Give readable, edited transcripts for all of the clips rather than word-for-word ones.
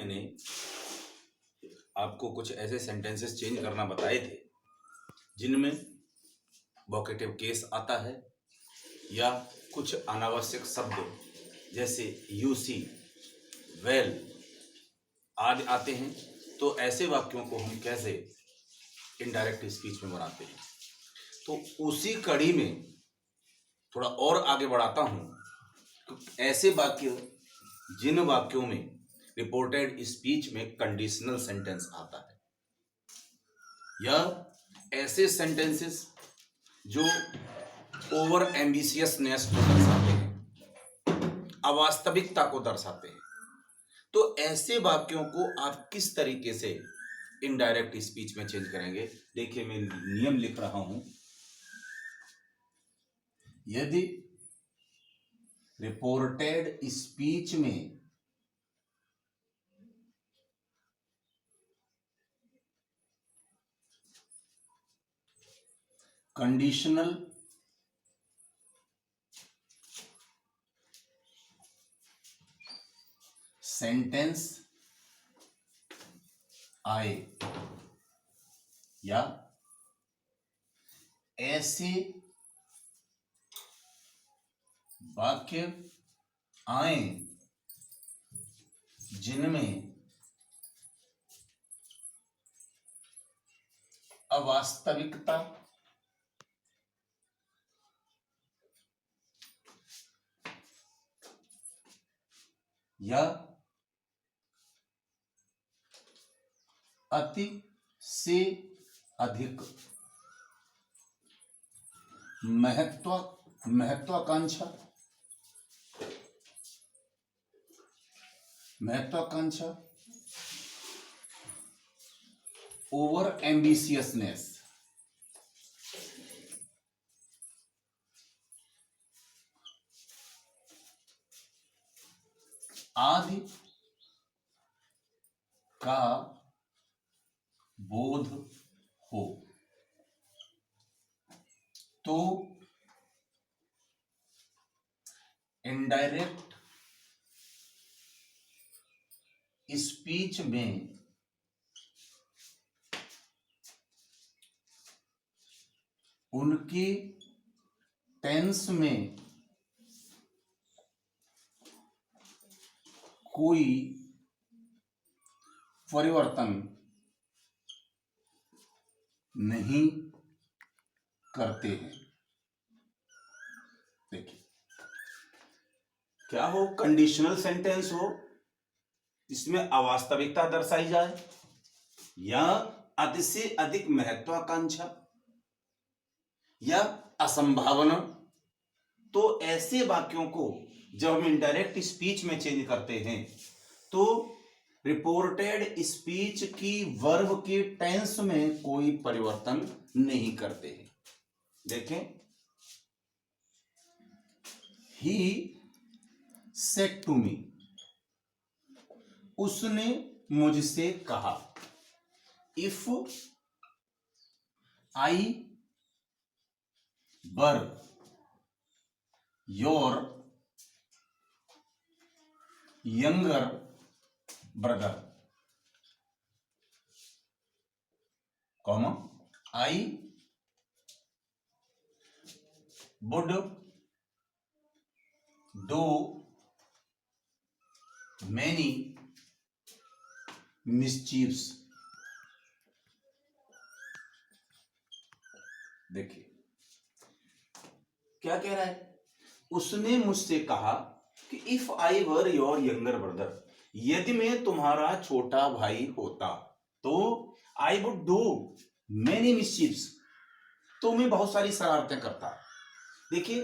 मैंने आपको कुछ ऐसे सेंटेंसेस चेंज करना बताए थे जिनमें वोकेटिव केस आता है या कुछ अनावश्यक शब्द जैसे यू सी, वेल आदि आते हैं। तो ऐसे वाक्यों को हम कैसे इनडायरेक्ट स्पीच में बनाते हैं, तो उसी कड़ी में थोड़ा और आगे बढ़ाता हूं। तो ऐसे वाक्य जिन वाक्यों में रिपोर्टेड स्पीच में कंडीशनल सेंटेंस आता है या ऐसे सेंटेंसेस जो ओवर एम्बिशियसनेस को दर्शाते हैं, अवास्तविकता को दर्शाते हैं, तो ऐसे वाक्यों को आप किस तरीके से इनडायरेक्ट स्पीच में चेंज करेंगे। देखिए, मैं नियम लिख रहा हूं। यदि रिपोर्टेड स्पीच में कंडीशनल सेंटेंस आए या ऐसे वाक्य आए जिनमें अवास्तविकता या अति से अधिक महत्वाकांक्षा ओवर एम्बिशियसनेस आदि का बोध हो तो इनडायरेक्ट स्पीच में उनके टेंस में कोई परिवर्तन नहीं करते हैं। देखिए, क्या हो, कंडीशनल सेंटेंस हो, इसमें अवास्तविकता दर्शाई जाए या अधिक से अधिक महत्वाकांक्षा या असंभावना, तो ऐसे वाक्यों को जब हम इनडायरेक्ट स्पीच में चेंज करते हैं तो रिपोर्टेड स्पीच की वर्ब के टेंस में कोई परिवर्तन नहीं करते हैं। देखें, ही सेड टू मी, उसने मुझसे कहा। If I were your younger brother, comma, I would do many मिसचीव्स। देखिए, क्या कह रहा है, उसने मुझसे कहा कि if I were your younger brother, यदि मैं तुम्हारा छोटा भाई होता तो आई वुड डू मैनी मिसचीव्स, तो मैं बहुत सारी शरारतें करता। देखिए,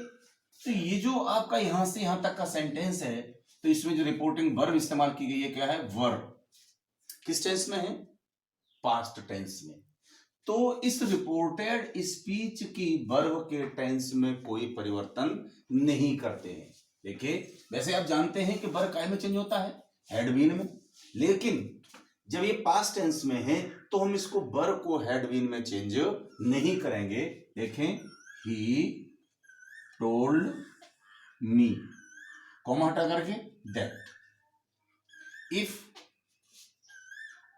तो ये जो आपका यहां से यहां तक का सेंटेंस है, तो इसमें जो रिपोर्टिंग वर्ब इस्तेमाल की गई है, क्या है, वर्ब। किस टेंस में है, पास्ट टेंस में। तो इस रिपोर्टेड स्पीच की वर्ब के टेंस में कोई परिवर्तन नहीं करते हैं। देखिए, वैसे आप जानते हैं कि वर्ब काय में चेंज होता है, हैड बीन में, लेकिन जब ये पास्ट टेंस में है तो हम इसको वर्ब को हैड बीन में चेंज नहीं करेंगे। देखें, ही टोल्ड मी, कॉमा हटा करके दैट, इफ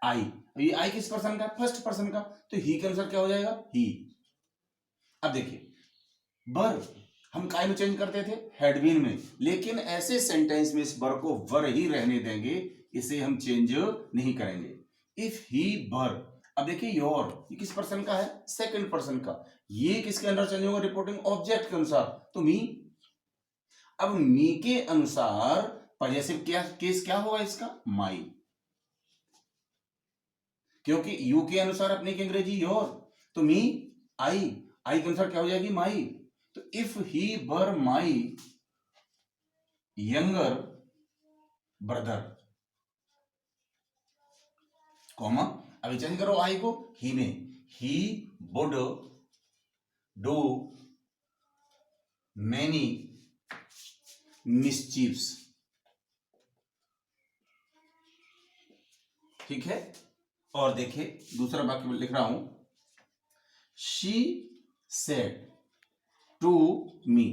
आई, ये आई किस पर्सन का? फर्स्ट पर्सन का, तो ही के अनुसार क्या हो जाएगा? ही। अब देखिए वर हम काय में चेंज करते थे? हैड बीन में, लेकिन ऐसे सेंटेंस में इस वर को वर ही रहने देंगे, इसे हम चेंज नहीं करेंगे। इफ ही वर, अब देखिए योर, ये किस पर्सन का है? सेकंड पर्सन का, ये किसके अंदर चेंज होगा? रिपोर्टिंग ऑब्जेक्ट के अनुसार, तो मी। अब मी के अनुसार पॉजेसिव क्या केस क्या होगा इसका? माई, क्योंकि यू के अनुसार अपने की अंग्रेजी योर, तो मी आई, आई के अनुसार क्या हो जाएगी? माई। तो if he were my younger brother, comma, अभी चेंज करो आई को ही में, ही वुड डू मैनी मिसचीव्स, ठीक है। और देखिए दूसरा वाक्य लिख रहा हूं, शी सेड टू मी,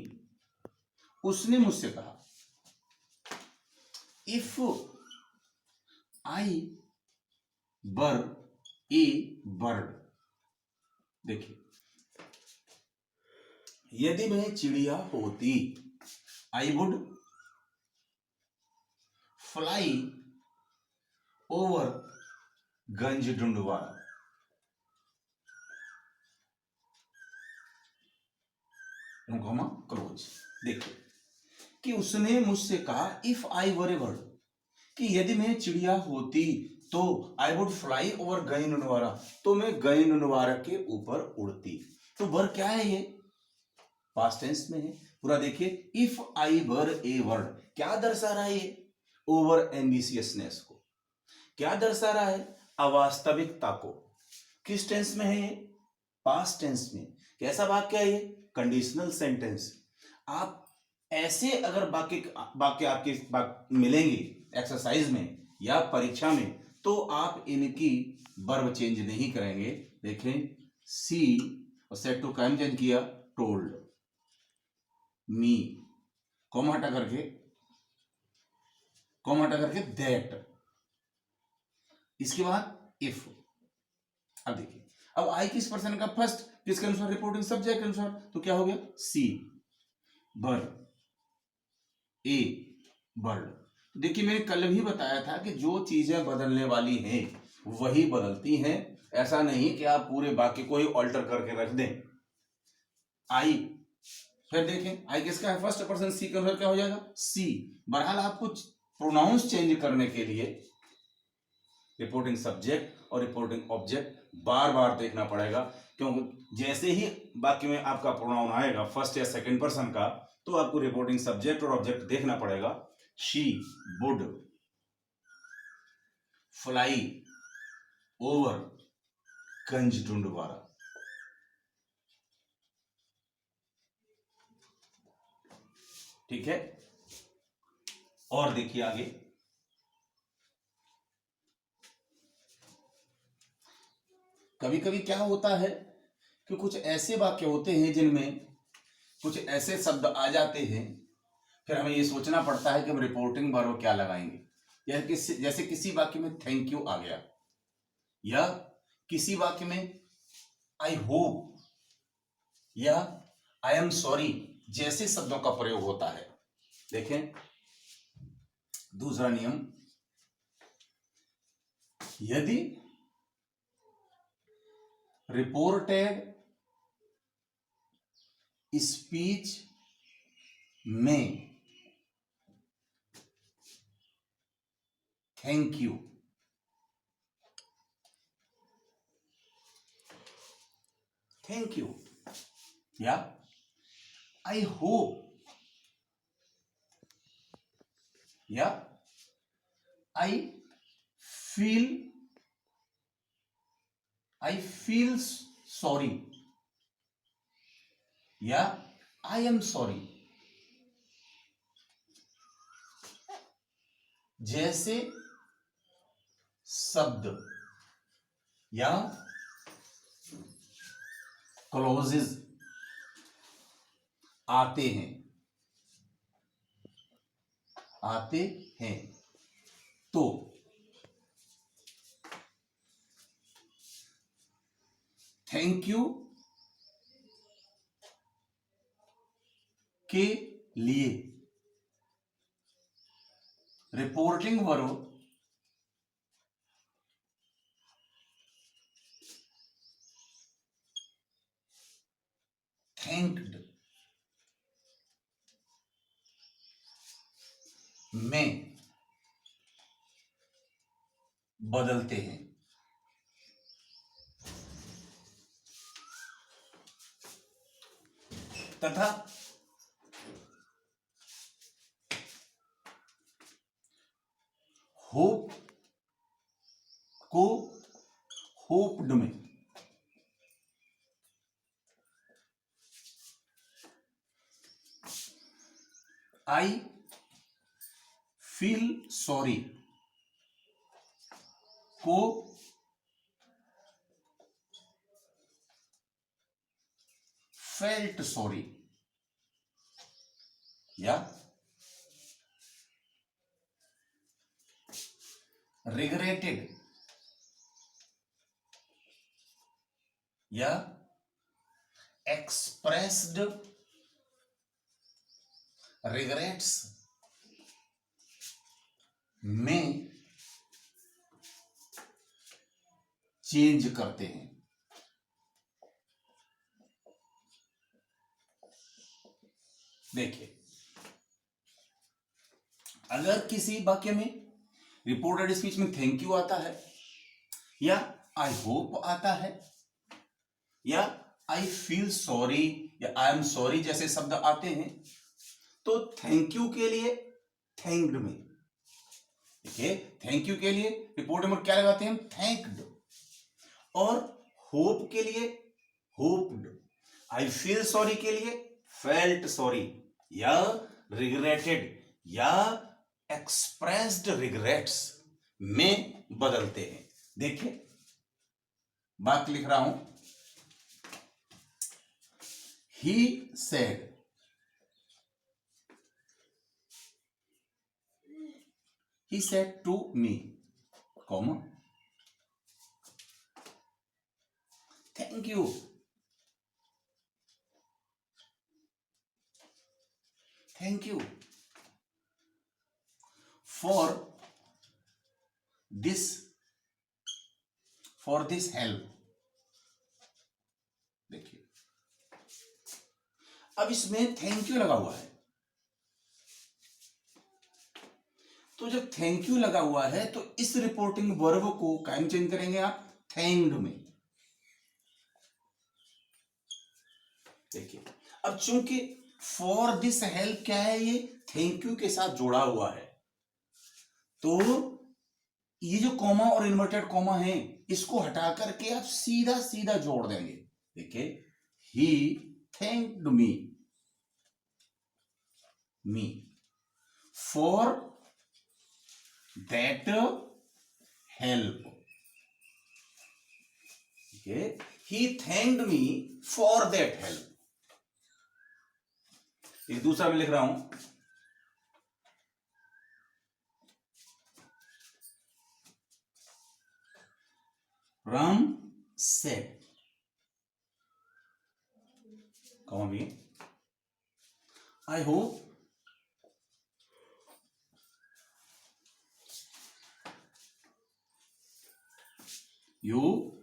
उसने मुझसे कहा। If I were A bird, देखिए यदि मैं चिड़िया होती, I would fly over Ganj Dundwara, close. देखिए कि उसने मुझसे कहा, if I were A bird, कि यदि मैं चिड़िया होती तो आई वुड फ्लाई ओवर गई नुनवारा, तो मैं गई नुनवारा के ऊपर उड़ती। तो वर क्या है? ये पास्ट टेंस में है पूरा। देखिए if I were a word क्या दर्शा रहा है? ये ओवर एम्बिशियसनेस को। क्या दर्शा रहा है? अवास्तविकता को। किस टेंस में है ये? पास्ट टेंस में। कैसा वाक्य है ये? Conditional sentence. आप ऐसे अगर वाक्य आपके मिलेंगे एक्सरसाइज में या परीक्षा में, तो आप इनकी वर्ब चेंज नहीं करेंगे। देखें सी और सेट टू काम चेंज किया, टोल्ड मी, कॉमा हटा करके दैट, इसके बाद इफ। अब देखिए अब आई किस पर्सन का? फर्स्ट, किसके अनुसार? रिपोर्टिंग सब्जेक्ट के अनुसार, तो क्या हो गया? सी वर ए बर्ड। देखिए मैंने कल भी बताया था कि जो चीजें बदलने वाली हैं वही बदलती हैं, ऐसा नहीं कि आप पूरे वाक्य को ही ऑल्टर करके रख दें। आई, फिर देखें आई किसका है? फर्स्ट पर्सन, सी के अनुसार क्या हो जाएगा? सी। बहरहाल आपको प्रोनाउंस चेंज करने के लिए रिपोर्टिंग सब्जेक्ट और रिपोर्टिंग ऑब्जेक्ट बार बार देखना पड़ेगा, क्योंकि जैसे ही वाक्य में आपका प्रोनाउन आएगा फर्स्ट या सेकंड पर्सन का, तो आपको रिपोर्टिंग सब्जेक्ट और ऑब्जेक्ट देखना पड़ेगा। शी वुड फ्लाई ओवर गंज डुंडवारा, ठीक है। और देखिए आगे, कभी कभी क्या होता है कि कुछ ऐसे वाक्य होते हैं जिनमें कुछ ऐसे शब्द आ जाते हैं, फिर हमें ये सोचना पड़ता है कि हम रिपोर्टिंग वर्ब क्या लगाएंगे। जैसे किसी वाक्य में थैंक यू आ गया, या किसी वाक्य में आई होप या आई एम सॉरी जैसे शब्दों का प्रयोग होता है। देखें दूसरा नियम, यदि रिपोर्टेड स्पीच में थैंक यू या आई होप या आई फील सॉरी या आई एम सॉरी जैसे शब्द या क्लॉजेज आते हैं तो थैंक यू के लिए रिपोर्टिंग वर्ब थैंक्ड में बदलते हैं। तथा होप को होप्ड में आई फील सॉरी को फेल्ट सॉरी या रिग्रेटेड या एक्सप्रेस्ड रिग्रेट्स में चेंज करते हैं। देखिए, अगर किसी वाक्य में रिपोर्टेड स्पीच में थैंक यू आता है या आई होप आता है या आई फील सॉरी या आई एम सॉरी जैसे शब्द आते हैं, तो थैंक यू के लिए थैंक्ड में, देखिए थैंक यू के लिए रिपोर्ट में क्या लगाते हैं हम, थैंक्ड। और होप के लिए होप्ड, आई फील सॉरी के लिए फेल्ट सॉरी या रिग्रेटेड या एक्सप्रेस्ड रिग्रेट्स में बदलते हैं। देखिए बात लिख रहा हूं, he said to me, comma thank you for this help. देखिए अब इसमें थैंक यू लगा हुआ है, तो जब थैंक यू लगा हुआ है तो इस रिपोर्टिंग वर्ब को कायम चेंज करेंगे आप थैंक्ड में। देखिए अब चूंकि फॉर दिस हेल्प क्या है, ये थैंक यू के साथ जुड़ा हुआ है, तो ये जो कॉमा और इन्वर्टेड कॉमा है इसको हटा करके आप सीधा सीधा जोड़ देंगे। देखिए he thanked me for that help. Okay, he thanked me for that help। एक दूसरा मैं लिख रहा हूं, राम said, कौन भी, I hope you